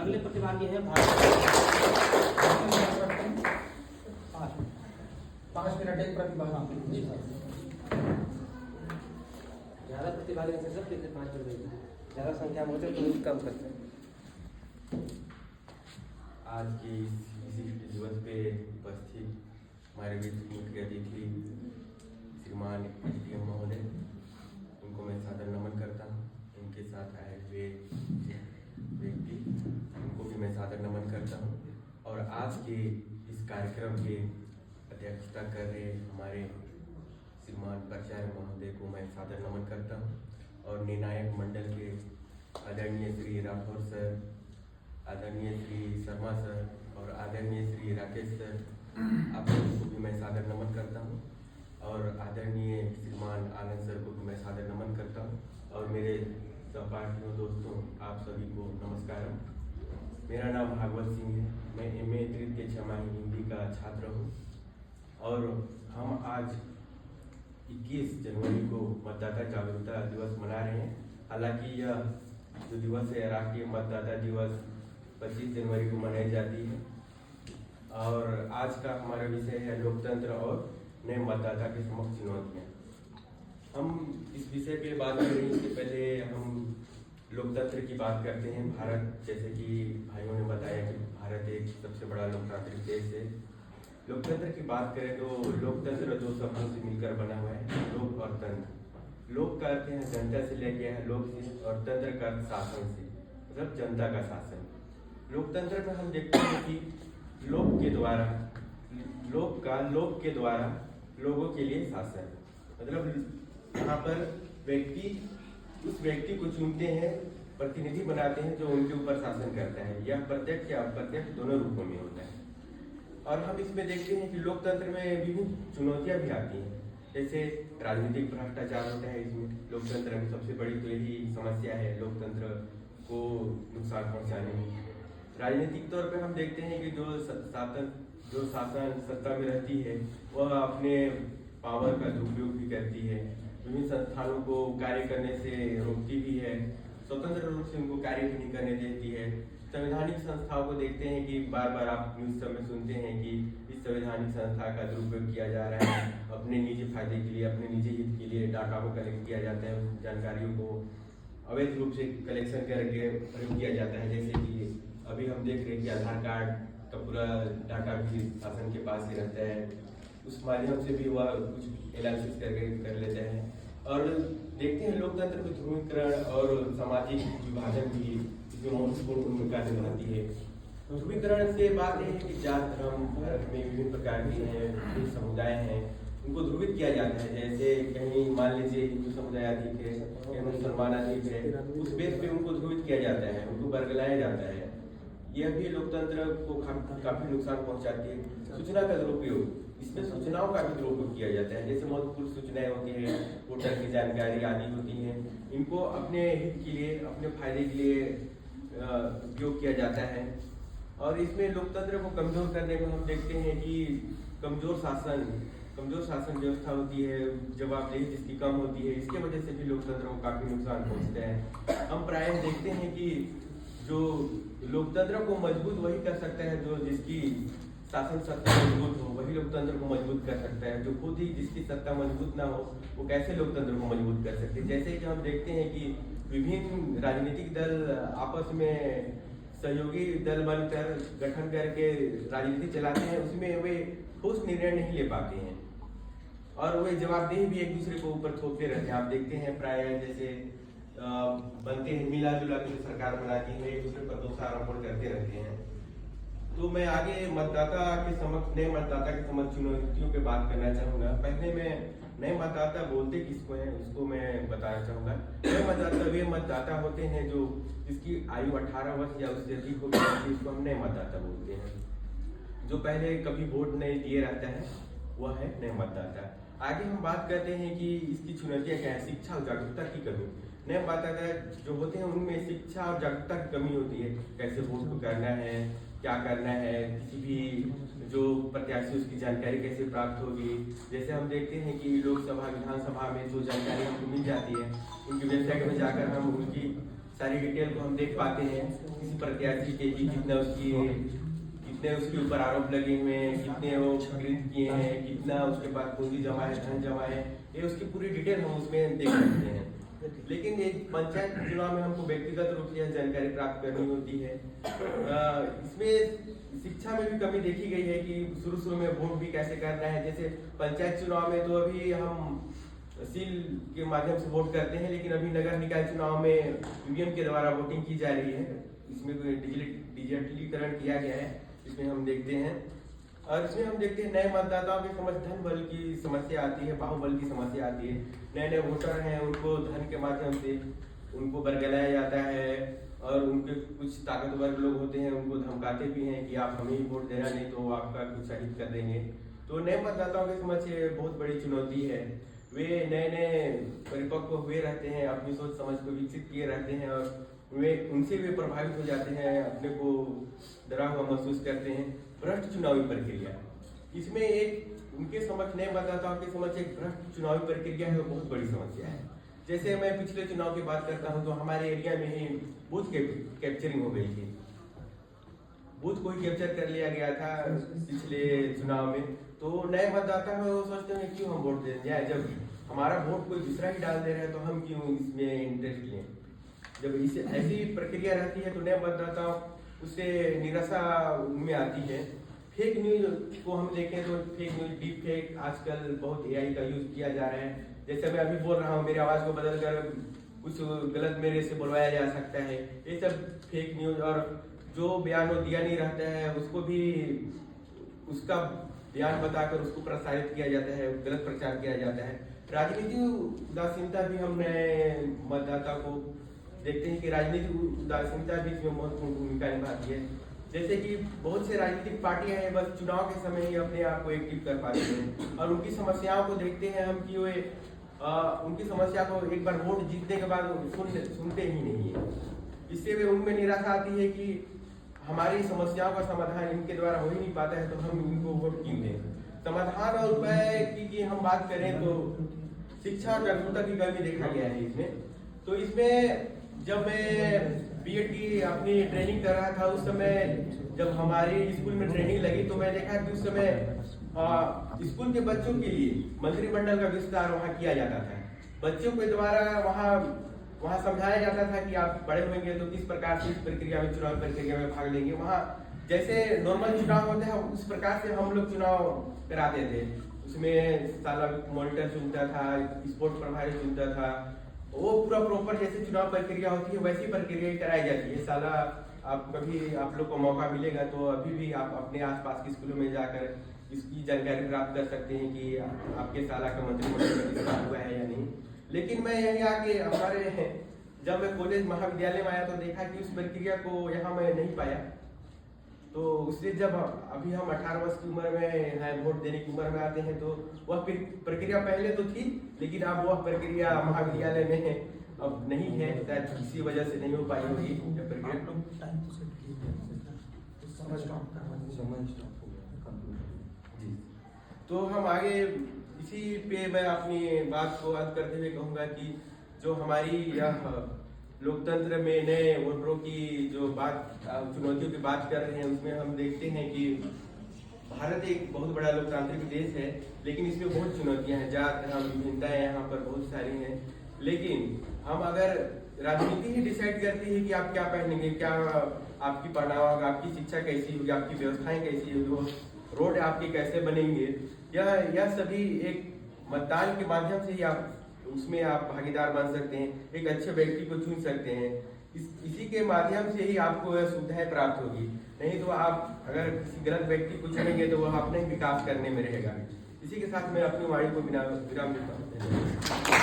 अगले प्रतिभागी हैं पाँच मिनट एक प्रतिभागी। ज़्यादा प्रतिभागी हैं सब कितने 5 मिनट ज़्यादा संख्या में होते तो कम करते हैं। आज की इस विशिष्ट दिवस पे उपस्थित हमारे बीच मुख्य अतिथि श्रीमान SDM महोदय, उनको मैं सादर नमन करता हूँ। इनके साथ आए हुए व्यक्ति, उनको भी मैं सादर नमन करता हूँ। और आज के इस कार्यक्रम के अध्यक्षता कर रहे हमारे श्रीमान प्राचार्य महोदय को मैं सादर नमन करता हूँ। और निर्णायक मंडल के आदरणीय श्री राठौर सर, आदरणीय श्री शर्मा सर और आदरणीय श्री राकेश सर, आप लोगों को भी मैं सादर नमन करता हूँ। और आदरणीय श्रीमान आनंद सर को भी मैं सादर नमन करता हूँ। और मेरे सहपाठियों, दोस्तों, आप सभी को नमस्कार। मेरा नाम भागवत सिंह है। मैं MA तृतीय छमाही हिंदी का छात्र हूँ। और हम आज 21 जनवरी को मतदाता जागरूकता दिवस मना रहे हैं। हालांकि यह जो दिवस है, राष्ट्रीय मतदाता दिवस 25 जनवरी को मनाई जाती है। और आज का हमारा विषय है लोकतंत्र और नए मतदाता के समक्ष चुनौतियाँ। हम इस विषय पे बात कर रहे हैं। इससे पहले हम लोकतंत्र की बात करते हैं। भारत, जैसे कि भाइयों ने बताया कि भारत एक सबसे बड़ा लोकतांत्रिक देश है। लोकतंत्र की बात करें तो लोकतंत्र 2 शब्दों से मिलकर बना हुआ है, लोक और तंत्र। लोक का अर्थ है जनता से लेके है लोक से, और तंत्र का अर्थ शासन से, मतलब जनता का शासन। लोकतंत्र में हम देखते हैं कि लोक के द्वारा लोगों के लिए शासन, मतलब यहाँ पर उस व्यक्ति को चुनते हैं, प्रतिनिधि बनाते हैं जो उनके ऊपर शासन करता है। यह प्रत्यक्ष या अप्रत्यक्ष दोनों रूपों में होता है। और हम इसमें देखते हैं कि लोकतंत्र में विभिन्न चुनौतियां भी आती हैं। जैसे राजनीतिक भ्रष्टाचार होता है। इसमें लोकतंत्र में सबसे बड़ी तो यही समस्या है, लोकतंत्र को नुकसान पहुंचाने में। राजनीतिक तौर पे हम देखते हैं कि जो शासन सत्ता में रहती है वह अपने पावर का दुरुपयोग भी करती है। विभिन्न संस्थानों को कार्य करने से रोकती भी है, स्वतंत्र रूप से उनको कार्य भी नहीं करने देती है। संवैधानिक संस्थाओं को देखते हैं कि बार बार आप न्यूज़ सब में सुनते हैं कि इस संवैधानिक संस्था का दुरुपयोग किया जा रहा है। अपने निजी फायदे के लिए, अपने निजी हित के लिए डाटा को कलेक्ट किया जाता है, उस जानकारियों को अवैध रूप से कलेक्शन करके प्रयोग किया जाता है। जैसे कि अभी हम देख रहे हैं कि आधार कार्ड का पूरा डाटा भी शासन के पास ही रहता है। उस माध्यम से भी वह कुछ एनालिसिस करके कर लेते हैं। और देखते हैं लोकतंत्र में ध्रुवीकरण और सामाजिक विभाजन भी इसमें महत्वपूर्ण भूमिका निभाती है। ध्रुवीकरण से बात यह है कि जात धर्म भारत में विभिन्न प्रकार के हैं, विभिन्न समुदाय हैं, उनको ध्रुवित किया जाता है। जैसे कहीं मान लीजिए हिंदू समुदाय अधिक है, कहीं मुसलमान अधिक है, उस बेस पे उनको ध्रुवित किया जाता है, उनको बरगलाया जाता है। यह भी लोकतंत्र को काफी नुकसान पहुंचाती है। सूचना का दुरुपयोग, इसमें सूचनाओं का भी दुरुपयोग किया जाता है। जैसे महत्वपूर्ण सूचनाएं होती हैं, वोटर की जानकारी आदि होती हैं, इनको अपने हित के लिए, अपने फायदे के लिए उपयोग किया जाता है। और इसमें लोकतंत्र को कमजोर करने में हम देखते हैं कि कमजोर शासन व्यवस्था होती है, जवाबदेही जिसकी कम होती है, इसके वजह से भी लोकतंत्र को काफी नुकसान पहुंचता है। हम प्रायः देखते हैं कि जो लोकतंत्र को मजबूत वही कर सकता है जो जिसकी शासन सत्ता मजबूत हो, वही लोकतंत्र को मजबूत कर सकता है। जो खुद ही जिसकी सत्ता मजबूत ना हो, वो कैसे लोकतंत्र को मजबूत कर सकते हैं। जैसे कि हम देखते हैं कि विभिन्न राजनीतिक दल आपस में सहयोगी दल बनकर गठन करके राजनीति चलाते हैं, उसमें वे ठोस निर्णय नहीं ले पाते हैं और वे जवाबदेही भी एक दूसरे को ऊपर थोपते रहते हैं। आप देखते हैं प्राय जैसे बनते हैं मिला जुला के सरकार बनाती है, एक दूसरे पर दोषारोपण करते रहते हैं। तो मैं आगे नए मतदाता के समक्ष चुनौतियों पे बात करना चाहूँगा। पहले मैं नए मतदाता बोलते किसको हैं उसको मैं बताना चाहूँगा। नए मतदाता वे मतदाता होते हैं जो जिसकी आयु 18 वर्ष या उससे अधिक हो गई, इसको हम नए मतदाता बोलते हैं। जो पहले कभी वोट नहीं दिए रहता है वह है नए मतदाता। आगे हम बात करते हैं कि इसकी चुनौतियाँ क्या है। शिक्षा और जागरूकता की कमी। नए मतदाता जो होते हैं उनमें शिक्षा और जागरूकता की कमी होती है। कैसे वोट को करना है, क्या करना है, किसी भी जो प्रत्याशी उसकी जानकारी कैसे प्राप्त होगी। जैसे हम देखते हैं कि लोकसभा विधानसभा में जो जानकारी हमको मिल जाती है, उनकी वेबसाइट में जाकर हम उनकी सारी डिटेल को हम देख पाते हैं। किसी प्रत्याशी के कि कितने उसके ऊपर आरोप लगे हुए हैं, कितने वो खरीद किए हैं, कितना उसके पास पूंजी जमा है, धन जमा है, ये उसकी पूरी डिटेल हम उसमें देख सकते हैं। लेकिन ये पंचायत चुनाव में हमको व्यक्तिगत रूप से यह जानकारी प्राप्त करनी होती है। इसमें शिक्षा में भी कमी देखी गई है कि शुरू में वोट भी कैसे करना है। जैसे पंचायत चुनाव में तो अभी हम सील के माध्यम से वोट करते हैं, लेकिन अभी नगर निकाय चुनाव में ईवीएम के द्वारा वोटिंग की जा रही है। इसमें डिजिटलीकरण किया गया है, इसमें हम देखते हैं। और इसमें हम देखते हैं नए मतदाताओं की समझ धन बल की समस्या आती है, बाहुबल की समस्या आती है। नए वोटर हैं, उनको धन के माध्यम से उनको बरगलाया जाता है, और उनके कुछ ताकतवर लोग होते हैं, उनको धमकाते भी हैं कि आप हमें ही वोट देना, नहीं तो आपका कुछ शहीद कर देंगे। तो नए मतदाताओं की समझ से बहुत बड़ी चुनौती है। वे नए परिपक्व हुए रहते हैं, अपनी सोच समझ को विकसित किए रहते हैं, और वे उनसे भी प्रभावित हो जाते हैं, अपने को डरा हुआ महसूस करते हैं। भ्रष्ट चुनावी प्रक्रिया, इसमें एक उनके समझ नए मतदाताओं की समझ एक भ्रष्ट चुनावी प्रक्रिया है, वो बहुत बड़ी समस्या है। जैसे मैं पिछले चुनाव की बात करता हूं, तो हमारे एरिया में ही बूथ कैप्चरिंग हो गई थी। बूथ को ही कैप्चर कर लिया गया था पिछले चुनाव में। तो नए मतदाता है वो सोचते हैं क्यों हम वोट दें जाए, जब हमारा वोट कोई दूसरा ही डाल दे रहा है तो हम क्यों इसमें इंटरेस्ट लें। जब इसे ऐसी प्रक्रिया रहती है तो नए मतदाता उससे निराशा उनमें आती है। फेक न्यूज को हम देखें तो फेक न्यूज, डीप फेक, आजकल बहुत एआई का यूज किया जा रहा है। जैसे मैं अभी बोल रहा हूँ, मेरी आवाज को बदल कर कुछ गलत मेरे से बोलवाया जा सकता है। ये सब फेक न्यूज, और जो बयान वो दिया नहीं रहता है उसको भी उसका बयान बताकर उसको प्रसारित किया जाता है, गलत प्रचार किया जाता है। राजनीतिक उदासीनता भी हम नए मतदाता को देखते हैं कि राजनीतिक उदासीनता भी इसमें महत्वपूर्ण भूमिका निभाती है। जैसे कि बहुत से राजनीतिक पार्टियां हैं, बस चुनाव के समय ही अपने आप को एक्टिव कर पाते हैं, और उनकी समस्याओं को देखते हैं हम कि वे उनकी समस्या को एक बार वोट जीतने के बाद सुनते ही नहीं है। इससे वे उनमें निराशा आती है कि हमारी समस्याओं का समाधान इनके द्वारा हो ही नहीं पाता है, तो हम इनको वोट क्यों दें। समाधान और उपाय की हम बात करें तो शिक्षा और जागरूकता की कमी देखा गया है इसमें। तो इसमें जब मैं बीएड की अपनी ट्रेनिंग कर रहा था, उस समय जब हमारी स्कूल में ट्रेनिंग लगी तो मैं देखा कि उस समय स्कूल के बच्चों के लिए मंत्रिमंडल का विस्तार वहाँ किया जाता था। बच्चों के द्वारा वहाँ समझाया जाता था कि आप बड़े होंगे तो किस प्रकार से इस प्रक्रिया में, चुनाव प्रक्रिया में भाग लेंगे। वहाँ जैसे नॉर्मल चुनाव होते हैं उस प्रकार से हम लोग चुनाव कराते थे। उसमें साला मॉनिटर चुनता था, स्पोर्ट्स प्रभारी चुनता था, वो पूरा प्रॉपर जैसे चुनाव प्रक्रिया होती है वैसी प्रक्रिया ही कराई जाती है। साला आप कभी आप लोग को मौका मिलेगा तो अभी भी आप अपने आसपास के स्कूलों में जाकर इसकी जानकारी प्राप्त कर सकते हैं कि आपके साला का मंत्रिमंडल का विस्तार हुआ है या नहीं। लेकिन मैं यहीं आके हमारे जब मैं कॉलेज महाविद्यालय में आया तो देखा कि उस प्रक्रिया को यहाँ मैं नहीं पाया। तो उससे जब अभी हम 18 वर्ष की उम्र में है, वोट देने की उम्र में आते हैं, तो वह प्रक्रिया पहले तो थी, लेकिन अब वह प्रक्रिया महाविद्यालय में अब नहीं है, शायद किसी वजह से नहीं हो पाई होगी यह प्रक्रिया। तो हम आगे इसी पे मैं अपनी बात को अंत करते हुए कहूँगा कि जो हमारी यह लोकतंत्र में नए वोटरों की जो चुनौतियों की बात कर रहे हैं, उसमें हम देखते हैं कि भारत एक बहुत बड़ा लोकतांत्रिक देश है, लेकिन इसमें बहुत चुनौतियां हैं। जात धर्म विभिन्नताएं यहाँ पर बहुत सारी हैं। लेकिन हम अगर राजनीति ही डिसाइड करती है कि आप क्या पहनेंगे, क्या आपकी पहनावा होगा, आपकी शिक्षा कैसी होगी, आपकी व्यवस्थाएं कैसी होगी, रोड आपके कैसे बनेंगे, यह सभी एक मतदान के माध्यम से ही आप उसमें आप भागीदार बन सकते हैं, एक अच्छे व्यक्ति को चुन सकते हैं। इसी के माध्यम से ही आपको यह सुविधाएं प्राप्त होगी। नहीं तो आप अगर किसी गलत व्यक्ति को चुनेंगे तो वह अपने विकास करने में रहेगा। इसी के साथ मैं अपनी वाणी को विराम देता हूँ।